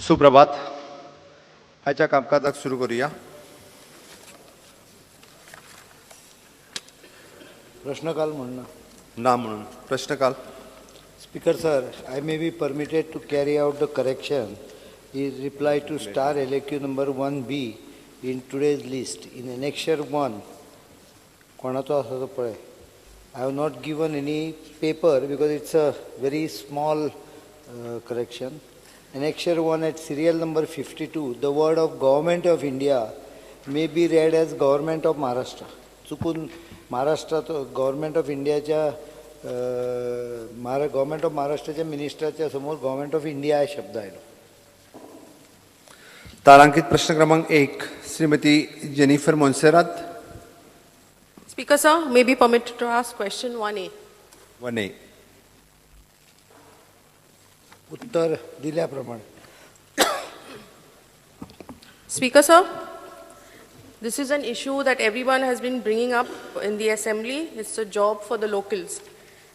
सुप्रभात. आजच्या कामकाजाक सुरू करूया. प्रश्नकाल म्हणणं. ना म्हणून प्रश्नकाल. Speaker sir, I may be permitted to carry out the correction in reply to star LAQ number 1B in today's list. In annexure 1, कोणाचो आसा तो पळय. I have not given any paper because it's a very small correction. Annexure 1 at serial number 52, the word of Government of India may be read as Government of Maharashtra. चुकून महाराष्ट्रात government of इंडियाच्या government of महाराष्ट्राच्या मिनिस्टरच्या समोर government of India हा शब्द आयलो. तारांकित प्रश्न क्रमांक 1 Shrimati Jennifer Monserrate. Speaker sir, may be permitted to ask question 1A. 1A. उत्तर दिल्याप्रमाणे. Speaker sir, this is an issue that everyone has been bringing up in the assembly. It's a job for the locals.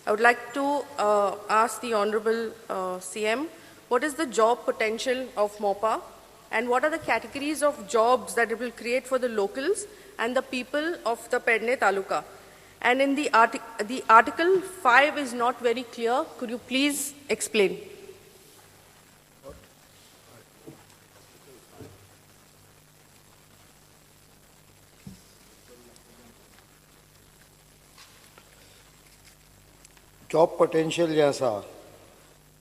I would like to ask the Honorable CM, what is the job potential of MOPA and what are the categories of jobs that it will create for the locals and the people of the Pedne Taluka? And in the article 5 is not very clear. Could you please explain? Job potential जे आसा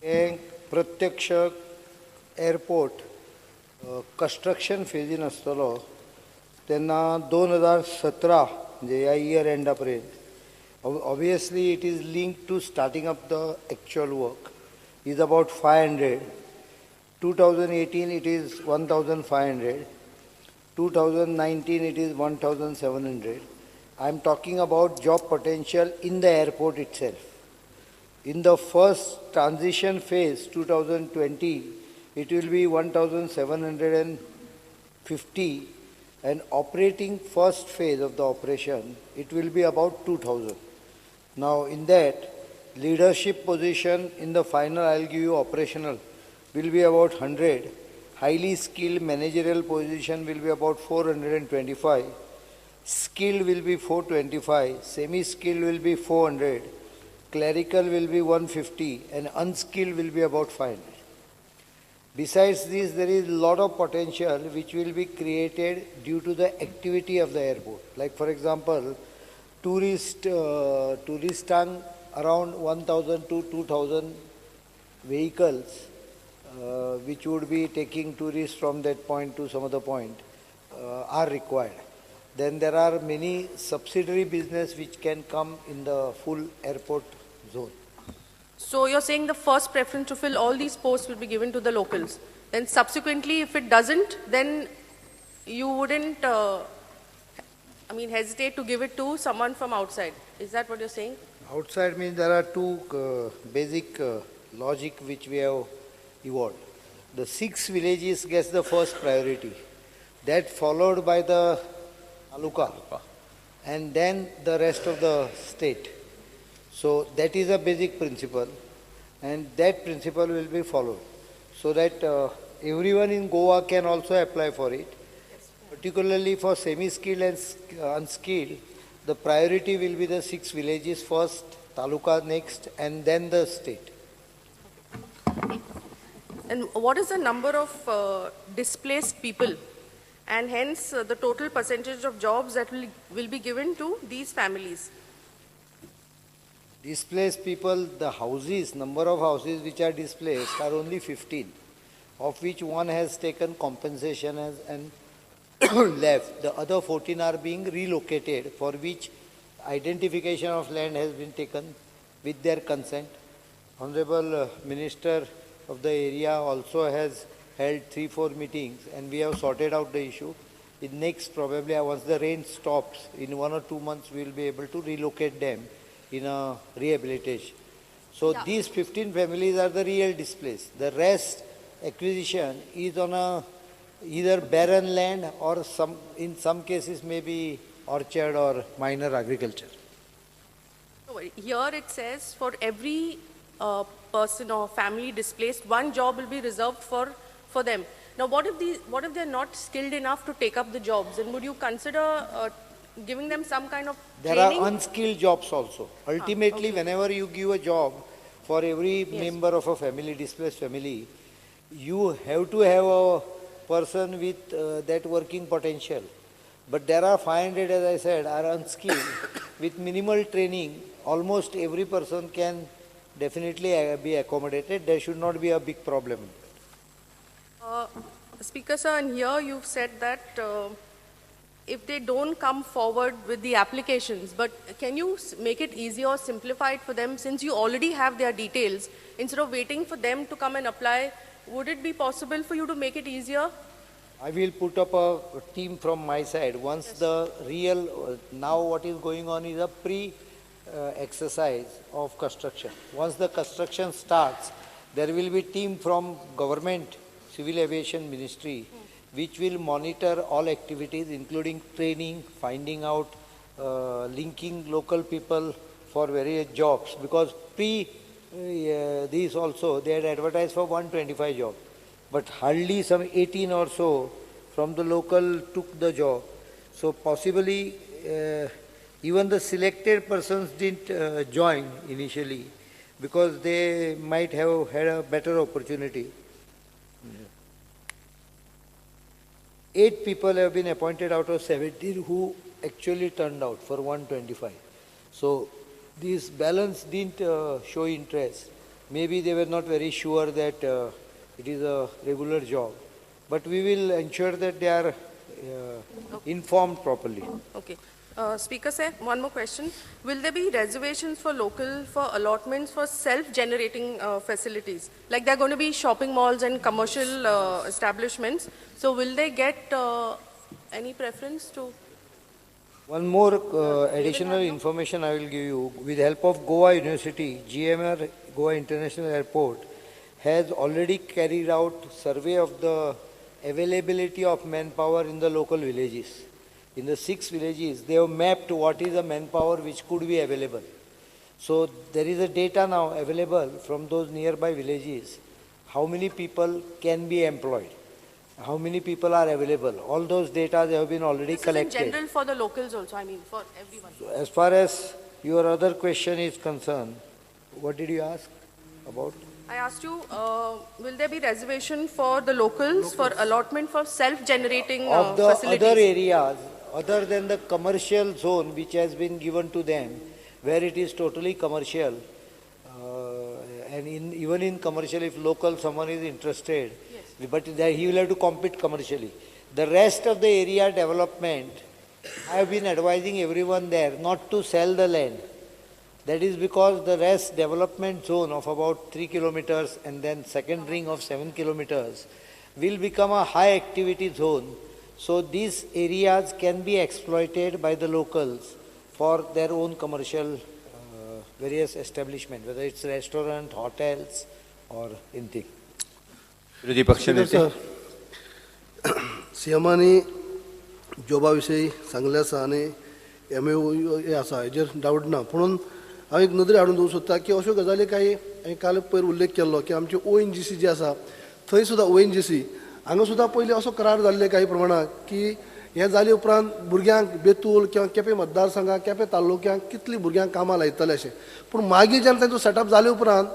हें प्रत्यक्ष airport construction फेजीन आसतलो तेन्ना 2017 म्हणजे ह्या year एंडा पर्यंत obviously it is linked to starting up the actual work is about 500. 2018 it is 1500. 2019 it is 1700. I am talking about job potential in the airport itself. In the first transition phase, 2020, it will be 1,750, and operating first phase of the operation, it will be about 2,000. Now, in that, leadership position in the final, I'll give you operational, will be about 100. Highly skilled managerial position will be about 425. Skilled will be 425. Semi-skilled will be 400. Clerical will be 150 and unskilled will be about 500. Besides this, there is a lot of potential which will be created due to the activity of the airport. Like for example, tourist around 1,000 to 2,000 vehicles which would be taking tourists from that point to some other point are required. Then there are many subsidiary business which can come in the full airport zone. So you're saying the first preference to fill all these posts will be given to the locals. Then subsequently, if it doesn't, then you wouldn't, hesitate to give it to someone from outside. Is that what you're saying? Outside means there are two basic logic which we have evolved. The 6 villages gets the first priority. That followed by the taluka, and then the rest of the state. So that is a basic principle, and that principle will be followed, so that everyone in Goa can also apply for it. Particularly for semi-skilled and unskilled, the priority will be the 6 villages first, taluka next, and then the state. And what is the number of displaced people? And hence the total percentage of jobs that will be given to these families? Displaced people, the houses, number of houses which are displaced are only 15, of which one has taken compensation and left. The other 14 are being relocated, for which identification of land has been taken with their consent. Honorable Minister of the area also has held 3-4 meetings, and we have sorted out the issue. In next, probably once the rain stops, in 1 or 2 months we will be able to relocate them in a rehabilitation. So yeah, these 15 families are the real displaced. The rest acquisition is on a either barren land or in some cases maybe orchard or minor agriculture. Here it says for every person or family displaced, one job will be reserved for for them. Now, what if they're not skilled enough to take up the jobs? And would you consider giving them some kind of There training? are unskilled jobs also. Ultimately, okay. whenever you give a job for every Yes. member of a family, displaced family, you have to have a person with that working potential. But there are 500, as I said, are unskilled. With minimal training, almost every person can definitely be accommodated. There should not be a big problem. Speaker sir, and here you've said that if they don't come forward with the applications, but can you make it easier or simplify it for them since you already have their details? Instead of waiting for them to come and apply, would it be possible for you to make it easier? I will put up a team from my side. Once the real, now what is going on is a pre-exercise of construction. Once the construction starts, there will be team from government, Civil Aviation Ministry, which will monitor all activities, including training, finding out, linking local people for various jobs. Because these also, they had advertised for 125 jobs. But hardly some 18 or so from the local took the job. So possibly even the selected persons didn't join initially because they might have had a better opportunity. 8 people have been appointed out of 17 who actually turned out for 125. So this balance didn't show interest. Maybe they were not very sure that it is a regular job. But we will ensure that they are informed properly. Okay. Speaker sir, one more question. Will there be reservations for local, for allotments for self-generating facilities? Like there are going to be shopping malls and commercial establishments. So will they get any preference to? One more additional information I will give you. With the help of Goa University, GMR, Goa International Airport, has already carried out survey of the availability of manpower in the local villages. In the 6 villages, they have mapped what is the manpower which could be available. So there is a data now available from those nearby villages, how many people can be employed, how many people are available. All those data have been already collected. This is in general for the locals also, I mean for everyone. So as far as your other question is concerned, what did you ask about? I asked you, will there be reservation for the locals for allotment for self-generating Of the facilities? other areas, other than the commercial zone which has been given to them, where it is totally commercial, and even in commercial, if local someone is interested, Yes. but he will have to compete commercially. The rest of the area development, I have been advising everyone there not to sell the land. That is because the rest development zone of about 3 kilometers and then second ring of 7 kilometers will become a high activity zone. So these areas can be exploited by the locals for their own commercial various establishment, whether it's restaurant, hotels or anything. विरोधी पक्षनेते सीएमांनी जॉबाविषयी सांगले आसा आनी MOU आसा हेजेर doubt ना पूण हांव एक नदरे हाडून दवरूंक सोदता की अश्यो गजाली काही हांवें काल पयर उल्लेख केल्लो की आमची ONGC जी आसा थंय सुद्दां ONGC हांगा सुद्दां पयलीं असो करार जाल्ले काही प्रमाणात की हें जाले उपरांत भुरग्यांक बेतूल किंवा केपें मतदारसंघाक केपें तालुक्यांक कितलीं भुरग्यांक कामां लायतले अशें पूण मागीर जेन्ना तांचो सेटअप जाले उपरांत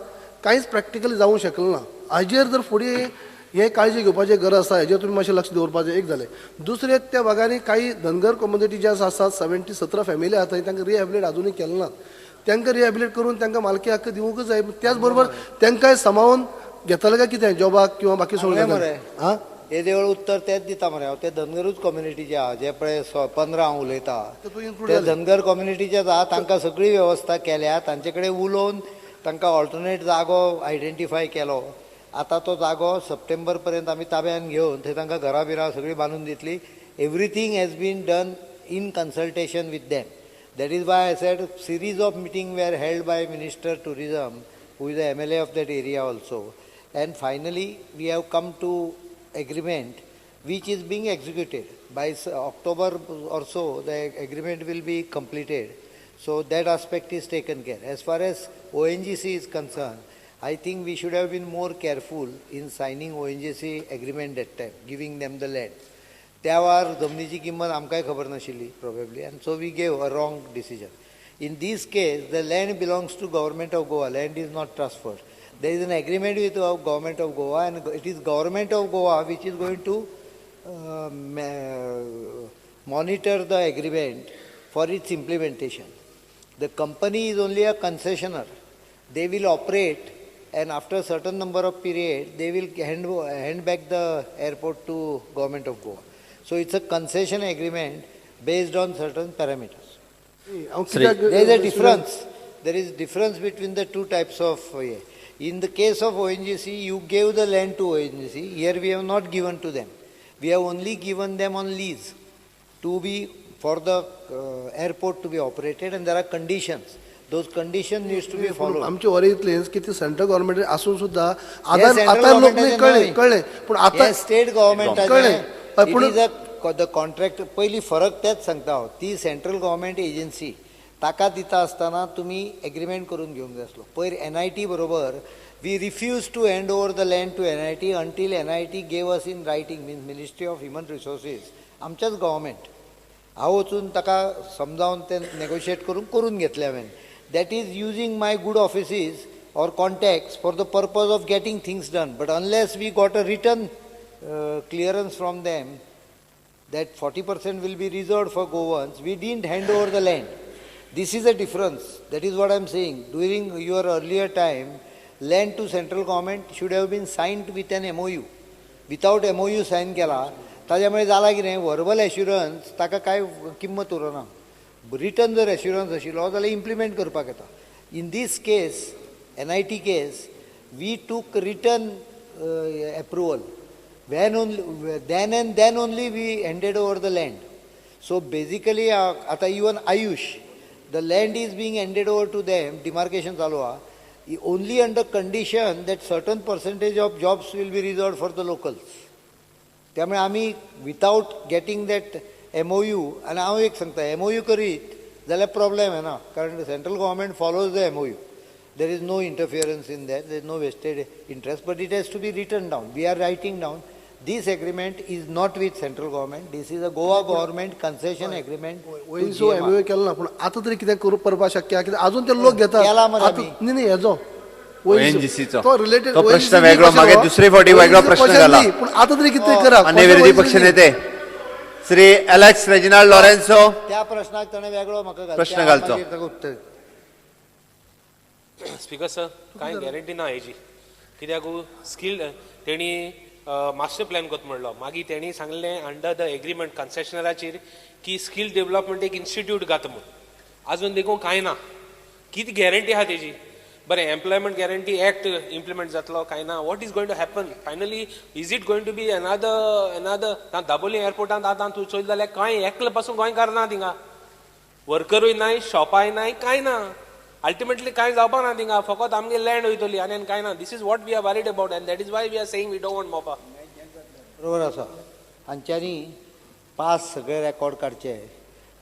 कांयच प्रॅक्टिकली जावंक शकलें ना हाजेर जर फुडें हे काळजी घेवपाची गरज आसा हेजेर तुमी मातशें लक्ष दवरपाचें एक जालें दुसरें त्या भागांनी काही धनगर कम्युनिटी जे आसात 17 फॅमिली आसात थंय तांकां रिहॅबिलिट अजुनूय केलें ना तांकां रिहॅबिलिट करून तांकां मालकी हक्क दिवंकूच जाय त्याच बरोबर तांकांय सांबाळून घेतले काय कितें जॉबाक किंवा बाकी सगळें हां हे देवळ उत्तर तेच दिता मरे हांव ते धनगरूच कम्युनिटीचे आहा जे पळय 15 हांव उलयता ते धनगर कम्युनिटीचेच आहा तांकां सगळी वेवस्था केल्या तांचे कडेन उलोवन तांकां ऑल्टरनेट जागो आयडेंटिफाय केलो आतां तो जागो सप्टेंबर पर्यंत आमी ताब्यान घेवन थंय तांकां घरां बिरां सगळीं बांदून दितली everything has been done in consultation with them that is why I said series of meeting were held by minister tourism who is the MLA of that area also and finally we have come to agreement which is being executed by October or so the agreement will be completed so that aspect is taken care. As far as ONGC is concerned, I think we should have been more careful in signing ONGC agreement that time, giving them the land. त्या वेळार जमनीची किंमत आमकांय खबर नाशिल्ली probably, and so we gave a wrong decision. In this case, the land belongs to Government of Goa. Land is not transferred. There is an agreement with the Government of Goa, and it is Government of Goa which is going to monitor the agreement for its implementation. The company is only a concessioner. They will operate, and after a certain number of period, they will hand back the airport to Government of Goa. So it's a concession agreement based on certain parameters. There is a difference. There is difference between the two types of. In the case of ONGC, you gave the land to ONGC. Here we have not given to them. We have only given them on lease to be for the airport to be operated, and there are conditions. Those conditions needs to be followed. आमचे वरीतले की ते central government असून सुद्धा Yes, central आता लोक government कळले कळले पण आता स्टेट गव्हर्नमेंट कळले द कॉन्ट्रॅक्ट पहिली फरक तेच सांगता हांव ती सेंट्रल गव्हर्नमेंट एजन्सी ताका दिता आसतना तुमी एग्रीमेंट करून घेवंक जाय आसलो पयर NIT बरोबर we refuse to hand over the land to NIT until NIT gave us in writing means ministry of human resources आमच्याच गव्हर्नमेंट हांव वचून ताका समजावन ते नेगोशिएट करून घेतले हांवें that is using my good offices or contacts for the purpose of getting things done. But unless we got a written clearance from them that 40% will be reserved for Goans, we didn't hand over the land. This is a difference. That is what I am saying. During your earlier time, land to central government should have been signed with an MOU. Without MOU sign केला, ताज्यामुळे जाला की नाही verbal assurance ताका काय किंमत उरना. Return जर assurance आशिल्लो जाल्यार इम्प्लिमेंट करपाक येता in this case NIT case we took return approval then only we handed over the land. So basically आता even Ayush the land is being handed over to them demarcation चालू आहा only under condition that certain percentage of jobs will be reserved for the locals. त्यामुळे आमी without getting that MOU आणि हांव एक सांगता MOU करीत जाल्यार प्रॉब्लेम येना कारण central government follows the MOU. There is no interference in that there is no vested interest but it has to be written down. We are writing down this agreement is not with central government this is a Goa government concession agreement. MOU केला ना पण आता तरी कितें करपाक शक्य कित्याक अजून ते लोक घेतात न्ही हेजो ONGCचो तो प्रश्न वेगळो मागे दुसरे फावटी वेगळो प्रश्न जाला पण आता तरी कितें करा अन्य विरोधी पक्ष नेते श्री एलेक्स रेजिनाल्ड लॉरेन्सो त्या प्रश्नाक ताणें वेगळो म्हाका प्रश्न घालचो. उत्तर स्पीकर सर कांय गॅरंटी ना हेजी कित्याक स्कील तेणी मास्टर प्लॅन करता म्हणलो मागीर तेणी सांगलें अंडर द एग्रीमेंट कन्सेशनराचेर की स्कील डेव्हलपमेंट एक इन्स्टिट्यूट घात म्हणून आजून देखून कांय ना. कितें गॅरंटी आहा तेजी बरें एम्प्लॉयमेंट गॅरंटी एक्ट इम्प्लिमेंट जातलो कांय ना. What is going to happen finally is it going to be another Dabolim एअरपोर्टांत आतां तूं चोयलें जाल्यार कांय एकलो पासून गोंयकार ना थिंगा वर्करूय नाय शॉपाय नाय कांय ना अल्टिमेटली कांय जावपा ना थिंगा फकत आमगे लँड वयतली आनी कांय ना. This is what we are worried about and that is why we are saying we don't want Mopa. बरोबर आसा हांच्यांनी पास सगळे रेकॉर्ड काडचे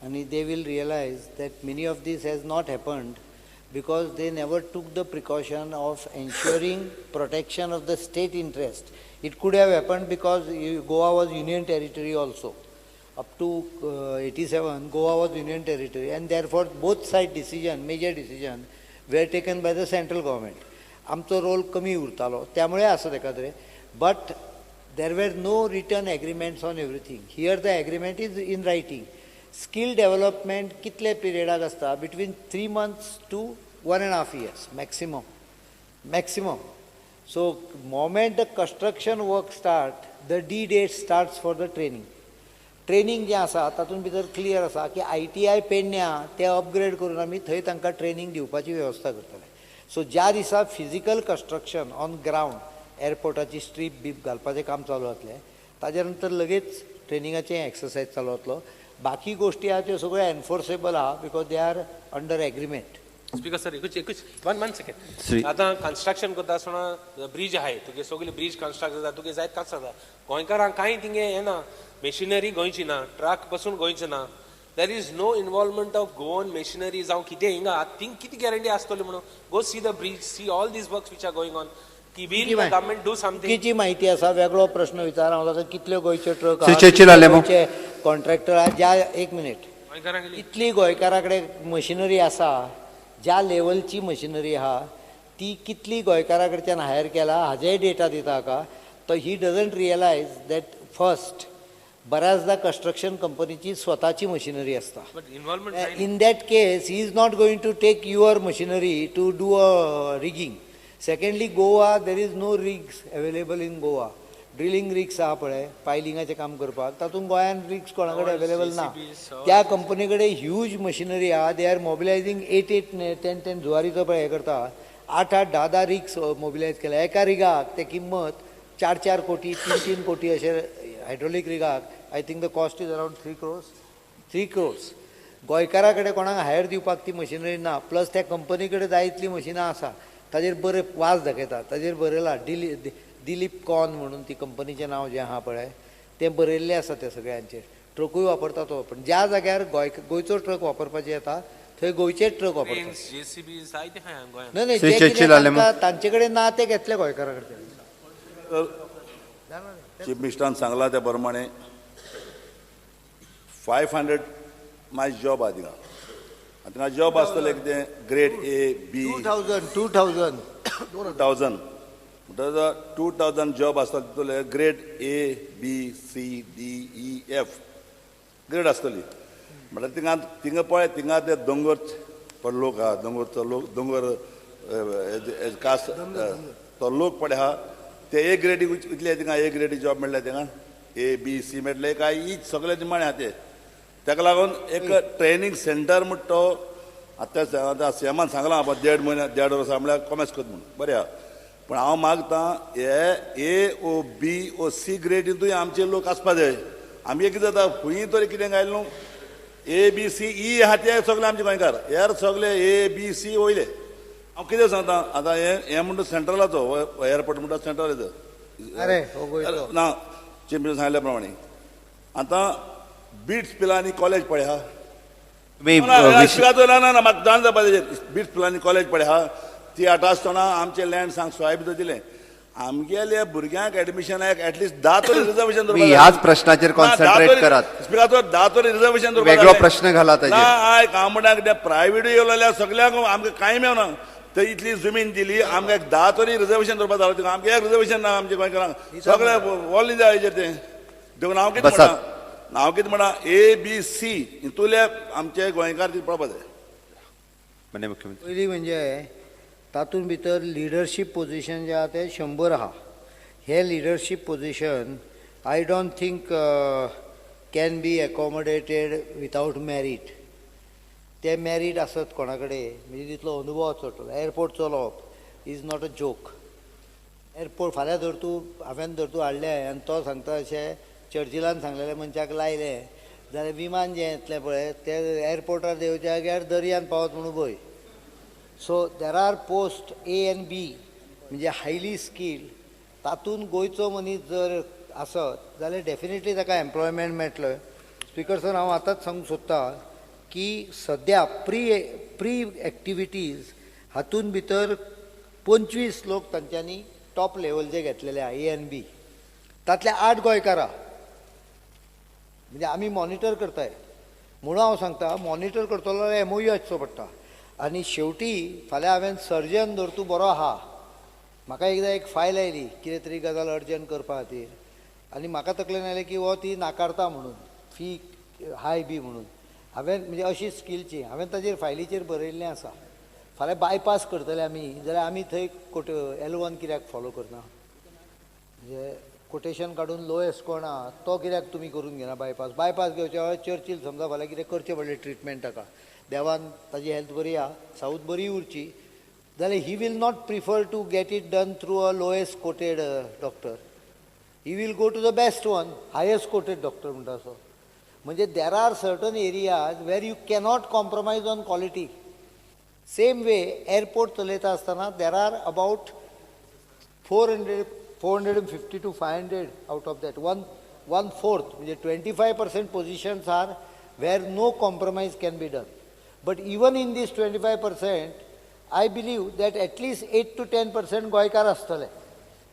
आनी they will realise that many of these has not happened because they never took the precaution of ensuring protection of the state interest. It could have happened because Goa was union territory also. Up to 87, Goa was union territory and therefore both side decision, major decision were taken by the central government. आमचो role कमी उरतालो त्यामुळे असं तेका तरी but there were no written agreements on everything. Here the agreement is in writing. Skill development कितले पिरियडाक आसता between 3 months to 1.5 years maximum. So moment the construction work start the D date starts for the training जे आसा तातूंत भितर clear आसा की ITI पेडण्या ते upgrade करून आमी थंय तांकां ट्रेनिंग दिवपाची वेवस्था करतले. सो ज्या दिसा फिजिकल कंस्ट्रक्शन ऑन ग्राउंड एअरपोर्टाची स्ट्रीप बीप घालपाचें काम चालू जातलें ताजे नंतर लगेच ट्रेनिंगाचें एक्सरसाइज चालू जातलो. बाकी गोष्टी आहा त्यो सगळ्यो एनफोर्सेबल आहा because they are under agreement. Speaker sir एकूच वन सेकंड आतां कन्स्ट्रक्शन करता आसतना ब्रिज आहाय तुगे सगळे ब्रिज कन्स्ट्रक्ट जाता तुगे जायत कांच जाता गोंयकारांक कांय थिंगे हें ना मेशिनरी गोंयची ना ट्रक पासून गोंयचे ना there is no involvement of Goan machinery जावं कितें हिंगा थिंग किती गॅरंटी आसतली म्हणून go see the bridge, see all these works which are going on. की will the government do something? किती माहिती आसा वेगळो प्रश्न विचारा हांव कितले गोंयचे ट्रक कॉन्ट्रॅक्टर ज्या एक मिनिट इतली गोंयकाराकडे मशिनरी आसा ज्या लेवलची मशिनरी आहा ती कितली गोंयकारा कडच्यान हायर केला हाजेय डेटा दिता का तो he doesn't realise that first बऱ्याचदा कन्स्ट्रक्शन कंपनीची स्वताची मशिनरी असता. In that case he is not going to take your machinery to do a rigging. Secondly Goa there is no rigs available in Goa. Drilling rigs आहा पळय पायलिंगाचें काम करपाक तातूंत गोंयान रिग्स कोणा कडेन अवेलेबल ना. त्या कंपनी कडेन ह्यूज मशिनरी आहा. दे आर मोबिलायझींग 8-10 जुवारीचो पळय हे करता 8-8, 10-10 रिग्स मोबिलायज केल्या एका रिगाक. ते किंमत 4-4 कोटी 3-3 कोटी अशे हायड्रोलिक रिगाक. I think the cost is around 3 crores. गोंयकारा कडेन कोणाक हायर दिवपाक ती मशिनरी ना. प्लस त्या कंपनी कडेन जाय इतली मशिनां आसा ताजेर बरे वाज दाखयता. ताजेर बरयला दिलीप कॉन म्हणून ती कंपनीचें नांव जें आहा पळय तें बरयल्लें आसा त्या सगळ्यांचेर. ट्रकूय वापरता तो. पण ज्या जाग्यार गोंयचो ट्रक वापरपाचें येता थंय गोंयचे ट्रक वापरतात. नाही तांचे कडेन ना ते घेतले गोंयकारा कडच्यान. चीफ मिनिस्टरान सांगला त्या प्रमाणे 500 म्हाजे जॉब आहा थिंगा. थिंगा जॉब आसतले कितें ग्रेड A, B 2000 2000 जॉब आसता तितूंतले grade A, B, C, D, E, F grade आसतली. म्हटल्यार थिंगा पळय थिंगा ते दोंगर लोक आहा दोंगर कास्ट तो लोक पळय आहा ते ए ग्रेडी इतले थिंगा ए ग्रेडी जॉब मेळ्ळे थिंगा A, B, C मेळ्ळे काय ही सगळे निमाणे आहा ते. ताका लागून एक ट्रेनींग सेंटर म्हणटा तो आतां सीएमान सांगलां बाबा 1.5 वर्सां म्हळ्यार कॉमर्स कर म्हणून बरें आहा. पण हांव मागतां हे A, O, B, O, C grade हितूय आमचे लोक आसपा जाय. आमगे कितें जाता खंयी तरी कितें गायलें न्हू A, B, C, E आहा ते सगळे आमचे गोंयकार हेर सगळे A, B, C वयले. हांव कितें सांगता आतां हे म्हणटा सेंट्रलाचो एअरपोर्ट म्हणटा सेंट्रल ना चीफ मिनिस्टर सांगल्या प्रमाणे आतां बिट्स पिलांनी कॉलेज पळय आहा. ना म्हाका जाण जावपा तेजेर. बिट्स पिलांनी कॉलेज पळय आहा ती आतां आसतना आमचे लँड सांग सोय भितर दिलें. आमगेल्या भुरग्यांक एडमिशनाक एटलीस्ट 10 तरी रिजर्वेशन ह्याच प्रश्नाचेर कॉन्सन्ट्रेट करात. स्पिकाचो 10 तरी रिजर्वेशन वेगळो प्रश्न घाला ताजेर. आय हांव म्हणटा कितें प्रायवेट येयलो सगळ्यांक आमकां कांय मेळना. थंय इतली जमीन दिली आमकां 10 तरी रिजर्वेशन करपाक जालो. तिका आमकां एक रिजर्वेशन ना आमच्या गोंयकारांक सगळे वॉल इंडिया हेजेर तें देखून हांव कितें म्हणटा A, B, C हितूले आमचे गोंयकार ती पळोवपा जाय. पयलीं म्हणजे तातूंत भितर लिडरशीप पोजिशन जे आहा ते 100 आहा. हे leadership position I don't think can be accommodated without merit. ते मेरीट आसत कोणा कडेन म्हणजे तितलो अनुभव आसतलो. एअरपोर्ट चलोवप is not a joke. Airport फाल्यां धर तूं हांवें धर तूं हाडलें आनी तो सांगता अशें चर्चिलान सांगलेल्या मनशाक लायलें जाल्यार विमान जें येतलें पळय ते एअरपोर्टार देंवच्या जाग्यार दर्यान पावत म्हणून भंय. So there are post A and B म्हणजे हायली स्किल्ड. तातूंत गोंयचो मनीस जर आसत जाल्यार डेफिनेटली ताका एम्प्लॉयमेंट मेळटलो. स्पिकर सर हांव आतांच सांगूंक सोदतां की सद्या प्री एक्टिविटीज हातूंत भितर 25 लोक तांच्यांनी टॉप लेवलचे घेतलेले आहा A and B. तातले 8 गोंयकारा. म्हणजे आमी मॉनिटर करताय म्हणून हांव सांगता मॉनिटर करतलो जाल्यार MOU आसचो पडटा. आनी शेवटी फाल्यां हांवें सर्जन धर तूं बरो आहा म्हाका एकदां एक फायल आयली कितें तरी गजाल अर्जंट करपा खातीर आनी म्हाका तकलेन आयलें की हो ती नाकारता म्हणून फी हाय बी म्हणून. हांवें म्हणजे अशी स्किलची हांवें ताजेर फायलीचेर बरयल्लें आसा. फाल्यां बायपास करतले आमी जाल्यार आमी थंय L1 कित्याक फॉलो करना. म्हणजे कोटेशन काडून लोएस्ट कोण आहा तो कित्याक तुमी करून घेना बायपास घेवच्या वेळार चर्चील समजा फाल्यां कितें करचें पडलें ट्रिटमेंट ताका देवान ताजी हेल्थ बरी आहा साऊथ बरी उरची जाल्यार he will not prefer to get it done through a lowest quoted doctor. He will go to the best one highest quoted doctor म्हणटा सो. म्हणजे there are certain areas where you cannot compromise on quality. Same way airport चलयता आसतना there are about 450 to 500 out of that 1/4 म्हणजे 25% positions are where no compromise can be done. But even in this 25%, I believe that at least 8 to 10% Goikar astale.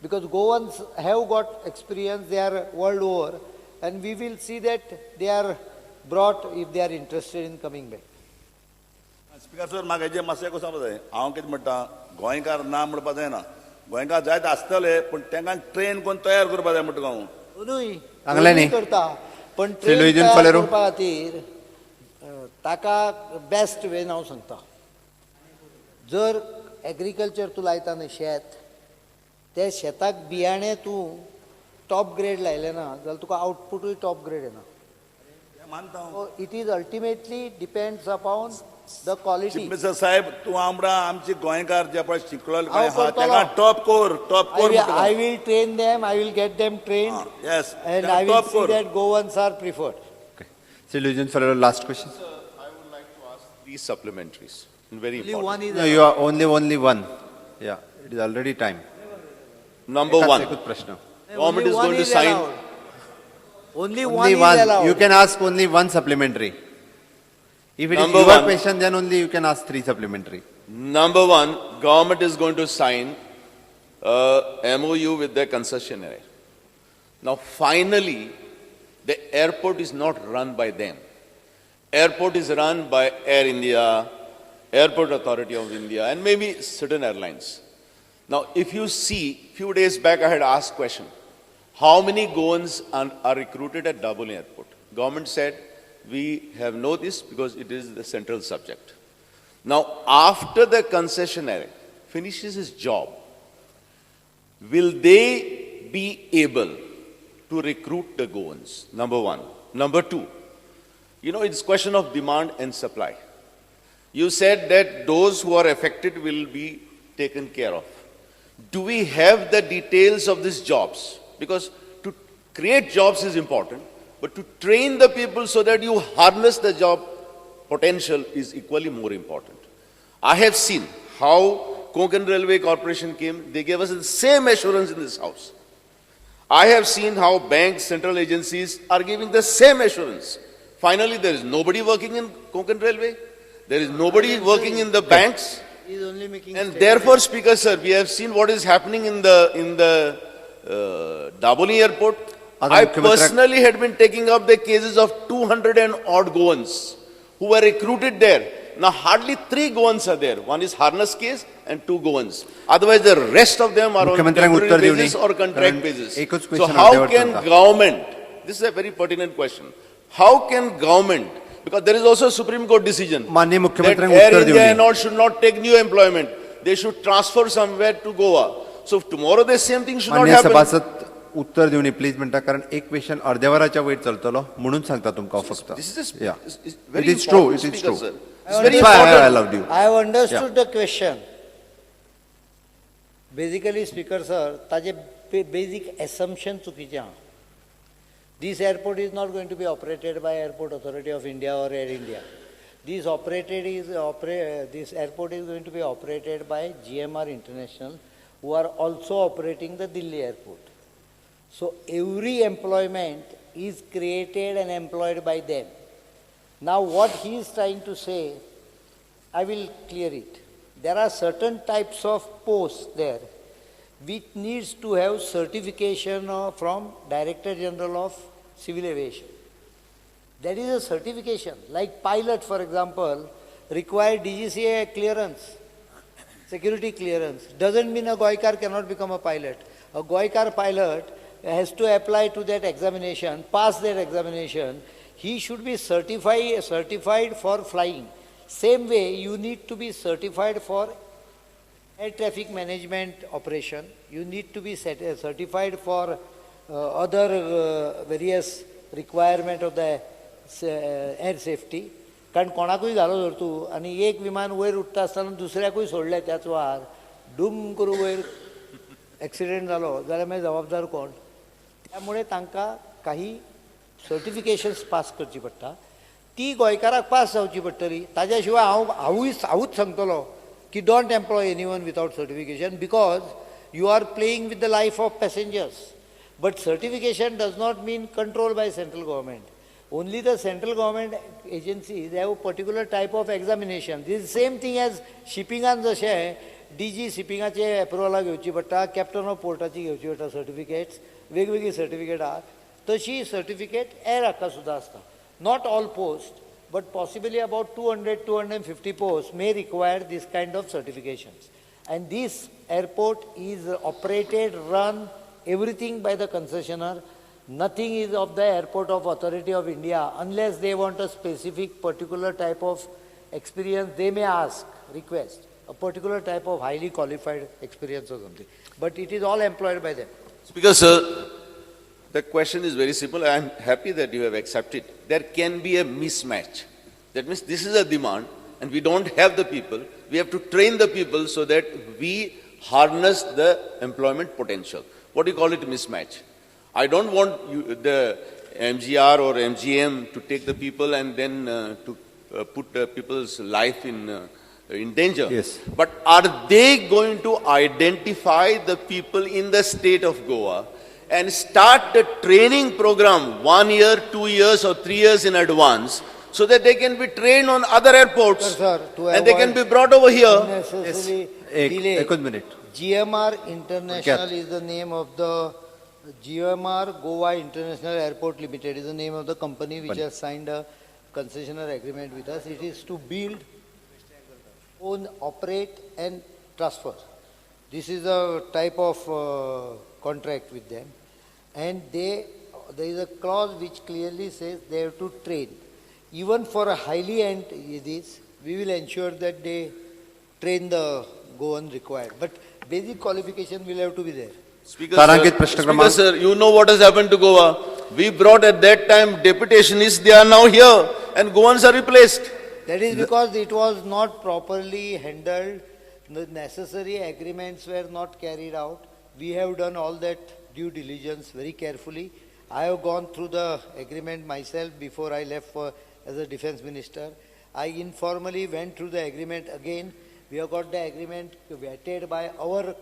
Because Goans have got experience, they are world over, and we will see that they are brought if they are interested in coming back. Speaker sir म्हाका हेजें मातशें एक सांगूं जाय हांव कितें म्हणटा गोंयकार ना म्हणपा जायना गोंयकार जायत आसतले पूण तांकां ट्रेन कोण तयार करपा जाय म्हणटा हांव सांगलें न्ही करता पण ट्रेन तयार करपा खातीर ताका बेस्ट वे हांव सांगता जर एग्रीकल्चर तूं लायता न्ही शेत त्या शेताक बियाणें तूं टॉप ग्रेड लायलें ना जाल्यार तुका आउटपुटूय टॉप ग्रेड येना it is ultimately depends upon the quality mister साहेब तूं आमची गोंयकार जे पळय शिकलेले काय आहा ताका टॉप कोर I will train them, I will get them trained, yes and I will see that Goans are preferred. Okay. So, Diligence for your last question. Sir, I would like to ask three supplementaries. Very Only important. one is No, you are only one. Yeah, it is already time. Number one, Prashna. government is going to sign. Only one Only is one. allowed. You can ask only one supplementary. If it is Number your one. question, then only you can ask 3 supplementary. Number one, government is going to sign MOU with the concessionaire. Now, finally, the airport is not run by them. Airport is run by Air India, Airport Authority of India, and maybe certain airlines. Now, if you see, few days back I had asked question, how many Goans are recruited at Dublin Airport? Government said, we have no this because it is the central subject. Now, after the concessionaire finishes his job, will they be able to recruit the Goans? Number one. Number two, it's question of demand and supply. You said that those who are affected will be taken care of. Do we have the details of these jobs? Because to create jobs is important, but to train the people so that you harness the job potential is equally more important. I have seen how Konkan Railway Corporation came, they gave us the same assurance in this house. I have seen how banks, central agencies are giving the same assurance. Finally, there is nobody working in Konkan Railway, there is nobody working in the banks. He is only making And statements. therefore, Speaker Sir, we have seen what is happening in the Daboli airport. I personally had been taking up the cases of 200 and odd Goans who were recruited there. Now hardly 3 Goans are there. One is harness case and 2 Goans. Otherwise the rest of them are on temporary basis or contract basis. So how can government, this is a very pertinent question, how can government, because there is also a Supreme Court decision that Air India and all should not take new employment. They should transfer somewhere to Goa. So tomorrow the same thing should not happen. उत्तर दिवनी please म्हणटा कारण एक question अर्ध्या वराच्या वयर चलतलो म्हणून सांगता तुमकां फक्त या it is true I have understood the question. Basically, Speaker Sir, ताजे basic assumption चुकीचे आहा. This airport is not going to be operated by Airport Authority of India or Air India. This airport is going to be operated by GMR International, who are also operating the Delhi airport. So every employment is created and employed by them. Now what he is trying to say, I will clear it. There are certain types of posts there which needs to have certification from Director General of Civil Aviation. That is a certification. Like pilot, for example, require DGCA clearance, security clearance. Doesn't mean a Goikar cannot become a pilot. A Goikar pilot has to apply to that examination, pass that examination. He should be certified for flying. Same way, you need to be certified for air traffic management operation. You need to be certified for other various requirement of the air safety. कारण कोणाकूय घालो जर तूं आनी एक विमान वयर उडटा आसतना दुसऱ्याकूय सोडलें त्याच वेळार डूम करून वयर एक्सिडेंट जालो जाल्यार मागीर जबाबदार कोण त्यामुळे तांकां काही सर्टिफिकेशन्स पास करची पडटा ती गोंयकाराक पास जावची पडटली ताज्या शिवाय हांवूच सांगतलो की don't employ anyone without certification because you are playing with the life of passengers but certification does not mean control by central government Only the central government agencies, they have a particular type of examination. This is the same thing as shippingan जशें DG शिपिंगाचे एप्रुवला घेवची पडटा, captain of पोर्टाची घेवची पडटा certificates, वेगवेगळी certificate आहात, तशी certificate air हाका सुद्दां आसता. Not all posts, but possibly about 200-250 posts may require this kind of certifications. And this airport is operated, run, everything by the concessionaire. Nothing is of the Airport of Authority of India unless they want a specific particular type of experience. They may ask, request a particular type of highly qualified experience or something. But it is all employed by them. Speaker, sir, the question is very simple. I am happy that you have accepted. There can be a mismatch. That means this is a demand and we don't have the people. We have to train the people so that we harness the employment potential. What do you call it, mismatch? I don't want the MGR or MGM to take the people and then to put people's life in danger. Yes. But are they going to identify the people in the state of Goa and start the training program 1 year, 2 years or 3 years in advance so that they can be trained on other airports and they can be brought over here? Unnecessary delay. एक minute. GMR International is the name of the GMR Goa International Airport Limited is the name of the company which has signed a concessionaire agreement with us. It is to build, own, operate and transfer. This is a type of contract with them. And there is a clause which clearly says they have to train. Even for a highly end this, we will ensure that they train the Goan required. But basic qualification will have to be there. Speaker, sir, you know what has happened to Goa. We brought at that time deputationists, they are now here and Goans are replaced. That is because it was not properly handled. The necessary agreements were not carried out. We have done all that due diligence very carefully. I have gone through the agreement myself before I left as a defense minister. I informally went through the agreement again. We have got the agreement vetted by our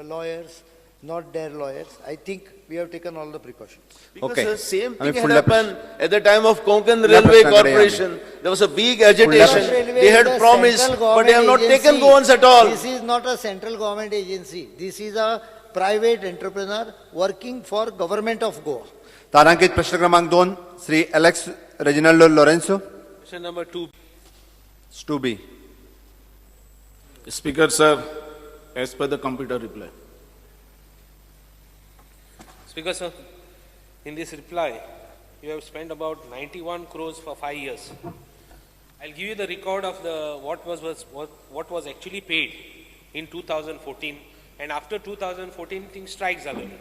lawyers, not their lawyers. I think we have taken all the precautions. Because Okay. the same I mean, thing full had happened at the time of Konkan Railway Corporation. There was a big agitation. Railway They is had a promised, central but they have not government taken agency. Goans at all. This is not a central government agency. This is a private entrepreneur working for government of Goa. तारांकित प्रश्न क्रमांक 2 Shri Alex Reginaldo Lourenco. Question number 2. 2B. Speaker, sir, as per the computer reply. Speaker, sir, in this reply, you have spent about 91 crores for 5 years. I'll give you the record of what was actually paid in 2014, and after 2014, things strikes already.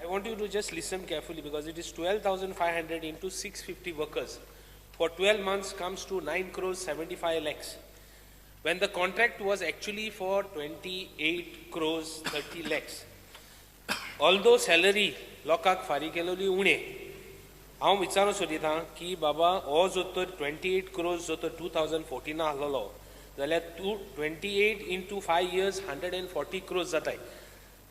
I want you to just listen carefully because it is 12,500 into 650 workers. For 12 months comes to 9 crores 75 lakhs. When the contract was actually for 28 crores 30 lakhs. Although salary लोकांक फारीक केलेली उणे, हांव विचारूं सोदितां की बाबा हो जो तर 28 crores जो तर 2014 आहलोलो जाल्यार 28 into 5 years 140 crores जाताय.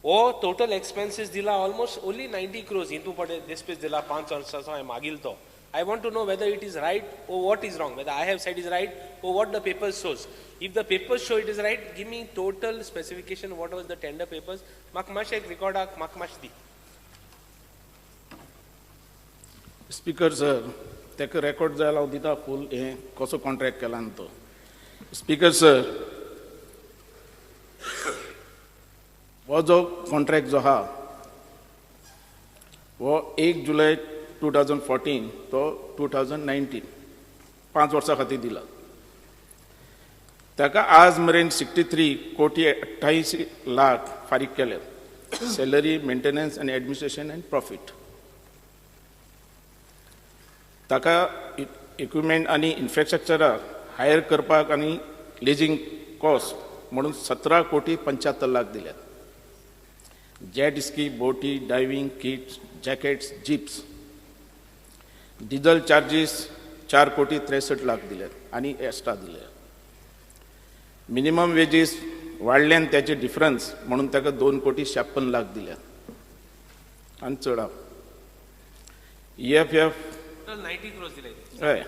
हो total expenses दिला almost only 90 crores हितू पडे डिस्पेस दिला 5 वर्सांचो हांवें मागील तो. I want to know whether it is right or what is wrong, whether I have said is right or what the papers shows. If the papers show it is right, give me total specification what was the tender papers. Mak mash ek record mak mash di. Speaker, sir, तेका record जायला हांव दिता full हे कसो contract केला तो. Speaker, sir, वो जो contract जो हा, वो 1 जुलै 2014 तो 2019 5 वर्सां खातीर दिला. ताका आज मेरेन 63 कोटी 28 लाख फारीक केले. सॅलरी, मेंटेनन्स आनी एडमिनिस्ट्रेशन एंड प्रॉफिट. ताका इक्विपमेंट आनी इन्फ्रास्ट्रक्चराक हायर करपाक आनी लिजींग कॉस्ट म्हणून 17 कोटी 75 लाख दिल्यात. जेट स्की, बोटी, diving kits, jackets, jeeps, diesel charges 4 कोटी 63 लाख दिल्यात आनी एक्स्ट्रा दिल्यात. मिनिमम वेजीस वाडल्यान त्याचे डिफरन्स म्हणून ताका 2 कोटी 56 लाख दिल्यात आनी चड. EFF 90 crores दिले हय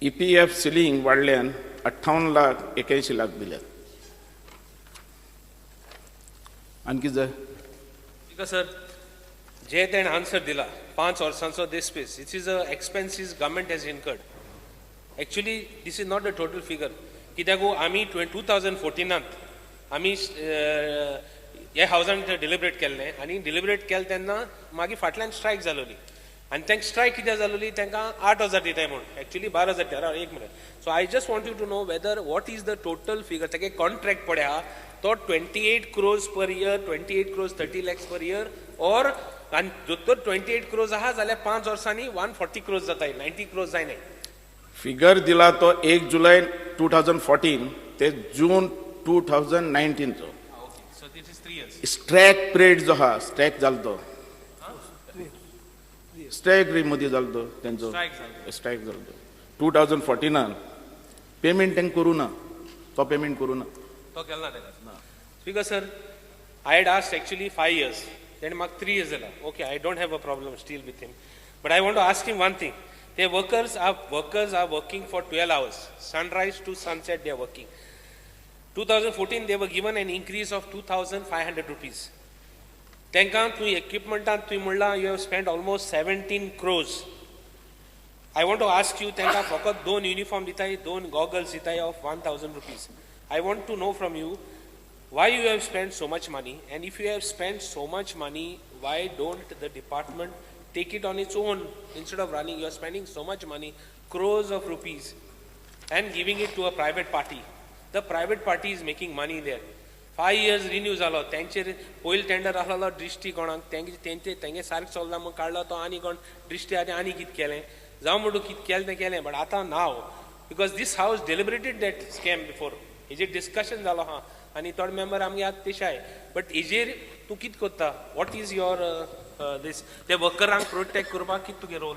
EPF सिलिंग वाडल्यान 58,81,00,000 दिल्यात. आणखी जाय बिकॉज सर जे तेणें आन्सर दिला 5 वर्सांचो this space it is a expenses government has incurred. Actually this is not the total figure कित्याक आमी 2014 आमी हे हावजान डिलिबरेट केल्लें आनी डिलिबरेट केलें तेन्ना मागीर फाटल्यान स्ट्रायक जालोली आनी तांकां स्ट्रायक कित्याक जालोली तांकां 8,000 दिताय म्हणून एक्चुअली 12,000 दिता. एक minute. So I just want you to know whether what is the total figure. ताका कॉन्ट्रॅक्ट पळया तो 28 crores per year, 28 crores 30 lakhs per year और आनी जर 28 crores आहा जाल्यार 5 वर्सांनी 140 crores जाताय 90 crores जायनाय. फिगर दिला तो 1 जुलै 2014 ते जून 2019 चो. So this is 3 years. स्ट्रॅक period जो आहा स्ट्रॅक जालो तो स्ट्रॅक मदीं जालो तो तेंचो स्ट्रायक जालो तो 2014 पेमेंट तांकां करूं ना तो पेमेंट करूं ना तो केलना तेका. Because sir, I had asked actually 5 years. Then mark 3 years zala. Okay, I don't have a problem still with him. But I want to ask him one thing. The workers are working for 12 hours. Sunrise to sunset they are working. 2014 they were given an increase of 2,500 rupees. Tenka tu equipment and tu mulla you have spent almost 17 crores. I want to ask you tenka fakat don uniform ditai, don goggles ditai of 1,000 rupees. I want to know from you why you have spent so much money, and if you have spent so much money, why don't the department take it on its own instead of running? You are spending so much money, crores of rupees, and giving it to a private party. The private party is making money there. 5 years renew zalo. Tencher oil tender ahalo drishti konak. Tenge sark solda mo kadla to ani kon drishti ani kit kele. Zamudu kit kele. But ata now, because this house deliberated that scam before. Is it discussion zalo ha? आणि थोड member आमगे आत तेशाय but हेजेर तूं कित कोत्ता. What is your दीस ते वर्करांक protect करपाक कित तुगे रोल.